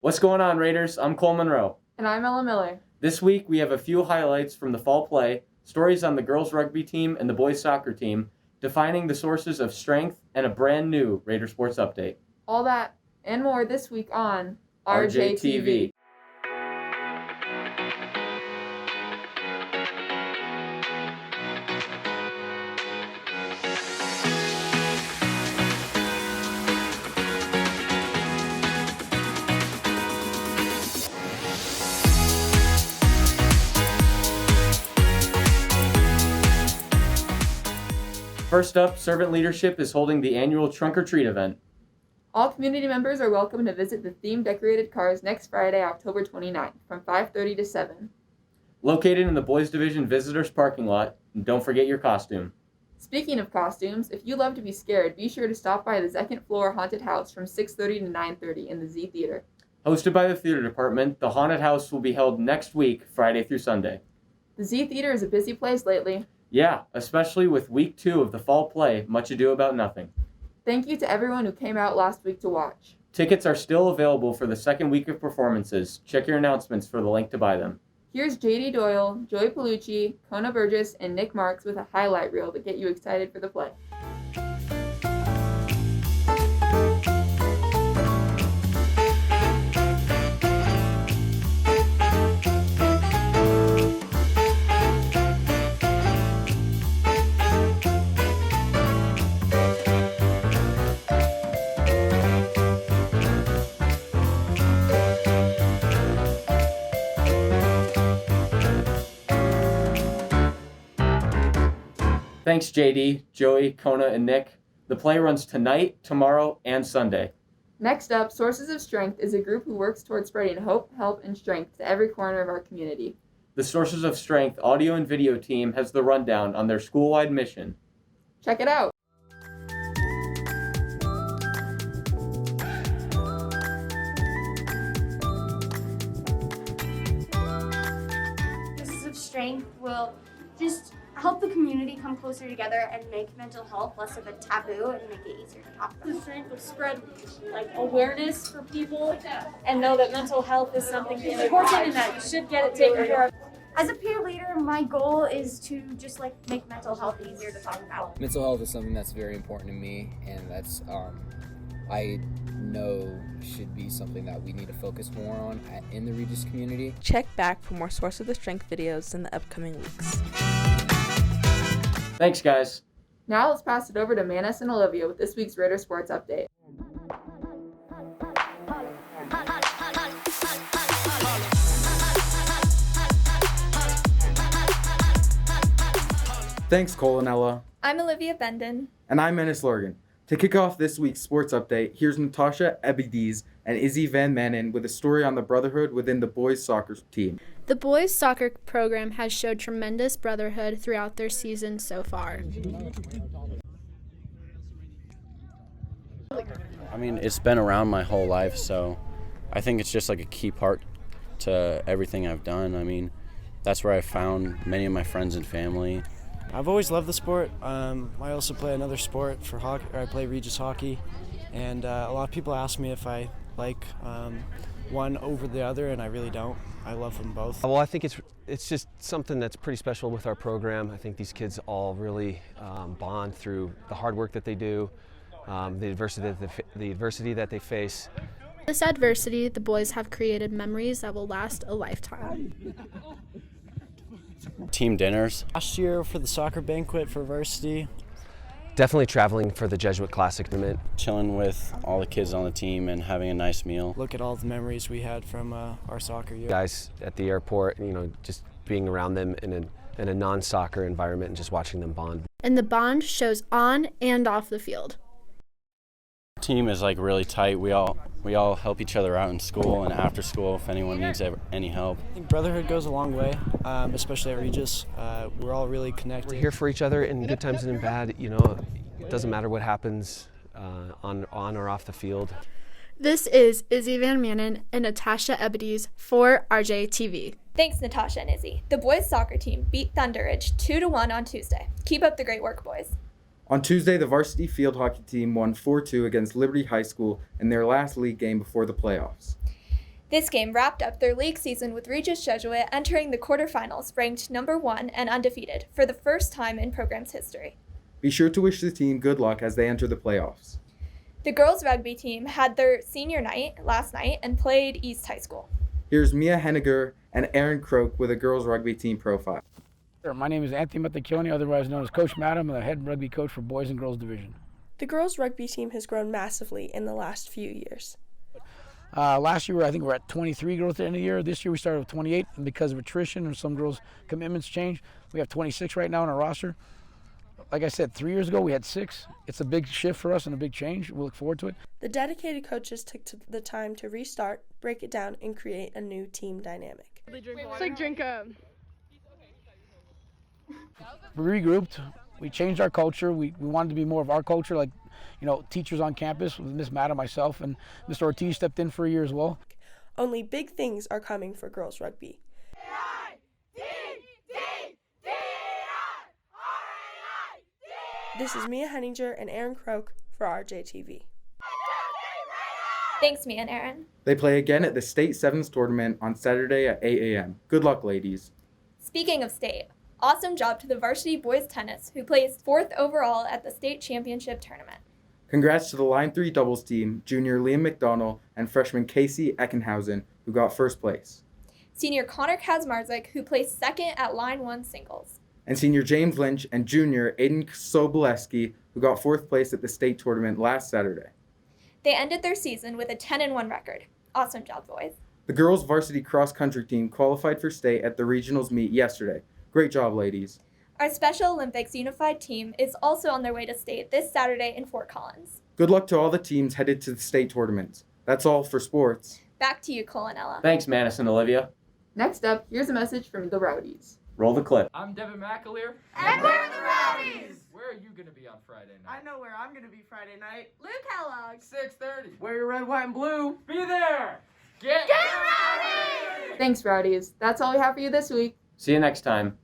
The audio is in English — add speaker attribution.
Speaker 1: What's going on, Raiders? I'm Cole Munro.
Speaker 2: And I'm Ella Miller.
Speaker 1: This week, we have a few highlights from the fall play, stories on the girls rugby team and the boys soccer team, defining the sources of strength, and a brand new Raider Sports update.
Speaker 2: All that and more this week on
Speaker 1: RJTV. First up, Servant Leadership is holding the annual Trunk or Treat event.
Speaker 2: All community members are welcome to visit the theme-decorated cars next Friday, October 29th, from 5:30 to 7.
Speaker 1: Located in the Boys Division Visitors Parking Lot, and don't forget your costume.
Speaker 2: Speaking of costumes, if you love to be scared, be sure to stop by the second floor haunted house from 6:30 to 9:30 in the Z Theater.
Speaker 1: Hosted by the theater department, the haunted house will be held next week, Friday through Sunday.
Speaker 2: The Z Theater is a busy place lately.
Speaker 1: Yeah, especially with week 2 of the fall play, Much Ado About Nothing.
Speaker 2: Thank you to everyone who came out last week to watch.
Speaker 1: Tickets are still available for the second week of performances. Check your announcements for the link to buy them.
Speaker 2: Here's JD Doyle, Joey Paulucci, Kona Burgess, and Nick Marks with a highlight reel to get you excited for the play.
Speaker 1: Thanks, JD, Joey, Kona, and Nick. The play runs tonight, tomorrow, and Sunday.
Speaker 2: Next up, Sources of Strength is a group who works towards spreading hope, help, and strength to every corner of our community.
Speaker 1: The Sources of Strength audio and video team has the rundown on their school-wide mission.
Speaker 2: Check it out.
Speaker 3: Sources of Strength will just help the community come closer together and make mental health less of a taboo and make it easier to talk about.
Speaker 4: The strength will spread awareness for people and know that mental health is something important and that you should get it taken care of.
Speaker 3: As a peer leader, my goal is to just make mental health easier to talk about.
Speaker 5: Mental health is something that's very important to me, and that's I know should be something that we need to focus more on in the Regis community.
Speaker 6: Check back for more Source of the Strength videos in the upcoming weeks.
Speaker 1: Thanks, guys.
Speaker 2: Now let's pass it over to Manus and Olivia with this week's Raider Sports Update.
Speaker 7: Thanks, Cole and Ella.
Speaker 8: I'm Olivia Bendon.
Speaker 7: And I'm Manus Largan. To kick off this week's sports update, here's Natasha, Ebedes, and Izzy Van Manen with a story on the brotherhood within the boys soccer team.
Speaker 9: The boys soccer program has showed tremendous brotherhood throughout their season so far.
Speaker 10: I mean, it's been around my whole life, so I think it's just like a key part to everything I've done. I mean, that's where I found many of my friends and family.
Speaker 11: I've always loved the sport. I also play another sport for hockey. I play Regis hockey, and a lot of people ask me if I like one over the other, and I really don't. I love them both.
Speaker 12: Well, I think it's just something that's pretty special with our program. I think these kids all really bond through the hard work that they do, the adversity that they face.
Speaker 9: This adversity, the boys have created memories that will last a lifetime.
Speaker 10: Team dinners.
Speaker 11: Last year for the soccer banquet for varsity.
Speaker 12: Definitely traveling for the Jesuit Classic tournament.
Speaker 10: Chilling with all the kids on the team and having a nice meal.
Speaker 11: Look at all the memories we had from our soccer year.
Speaker 12: Guys at the airport, just being around them in a non-soccer environment and just watching them bond.
Speaker 9: And the bond shows on and off the field.
Speaker 10: Our team is really tight. We all help each other out in school and after school if anyone needs any help.
Speaker 11: I think brotherhood goes a long way, especially at Regis. We're all really connected.
Speaker 12: We're here for each other in good times and in bad. It doesn't matter what happens on or off the field.
Speaker 9: This is Izzy Van Manen and Natasha Ebedes for RJTV.
Speaker 8: Thanks, Natasha and Izzy. The boys soccer team beat Thunderidge 2-1 on Tuesday. Keep up the great work, boys.
Speaker 7: On Tuesday, the varsity field hockey team won 4-2 against Liberty High School in their last league game before the playoffs.
Speaker 8: This game wrapped up their league season with Regis Jesuit entering the quarterfinals ranked number 1 and undefeated for the first time in program's history.
Speaker 7: Be sure to wish the team good luck as they enter the playoffs.
Speaker 8: The girls rugby team had their senior night last night and played East High School.
Speaker 7: Here's Mia Henninger and Erin Croke with a girls rugby team profile.
Speaker 13: My name is Anthony Matacchioni, otherwise known as Coach Madam. I'm the head rugby coach for boys and girls division.
Speaker 14: The girls rugby team has grown massively in the last few years.
Speaker 13: Last year, I think we're at 23 girls at the end of the year. This year, we started with 28, and because of attrition and some girls' commitments changed, we have 26 right now on our roster. Like I said, 3 years ago, we had 6. It's a big shift for us and a big change. We look forward to it.
Speaker 14: The dedicated coaches took the time to restart, break it down, and create a new team dynamic.
Speaker 9: It's like drink
Speaker 13: We regrouped. We changed our culture. We wanted to be more of our culture, like, teachers on campus with Miss Madam, myself, and Mr. Ortiz stepped in for a year as well.
Speaker 14: Only big things are coming for girls rugby. This is Mia Henninger and Erin Croke for RJTV.
Speaker 8: Thanks, Mia and Erin.
Speaker 7: They play again at the State Sevens tournament on Saturday at 8 a.m. Good luck, ladies.
Speaker 8: Speaking of state, awesome job to the varsity boys tennis who placed 4th overall at the state championship tournament.
Speaker 7: Congrats to the Line 3 doubles team, junior Liam McDonald and freshman Casey Eckenhausen, who got first place.
Speaker 8: Senior Connor Kazmarzik, who placed 2nd at Line 1 singles.
Speaker 7: And senior James Lynch and junior Aiden Soboleski, who got 4th place at the state tournament last Saturday.
Speaker 8: They ended their season with a 10-1 record. Awesome job, boys.
Speaker 7: The girls' varsity cross-country team qualified for state at the regionals meet yesterday. Great job, ladies.
Speaker 8: Our Special Olympics unified team is also on their way to state this Saturday in Fort Collins.
Speaker 7: Good luck to all the teams headed to the state tournaments. That's all for sports.
Speaker 8: Back to you, Cole and Ella.
Speaker 1: Thanks, Manus and Olivia.
Speaker 2: Next up, here's a message from the Rowdies.
Speaker 1: Roll the clip.
Speaker 15: I'm Devin McAleer.
Speaker 3: And we're the Rowdies!
Speaker 15: Where are you going to be on Friday night?
Speaker 16: I know where I'm going to be Friday night.
Speaker 3: Luke Kellogg.
Speaker 15: 6:30. Wear your red, white, and blue. Be there!
Speaker 3: Get rowdy!
Speaker 2: Thanks, Rowdies. That's all we have for you this week.
Speaker 1: See you next time.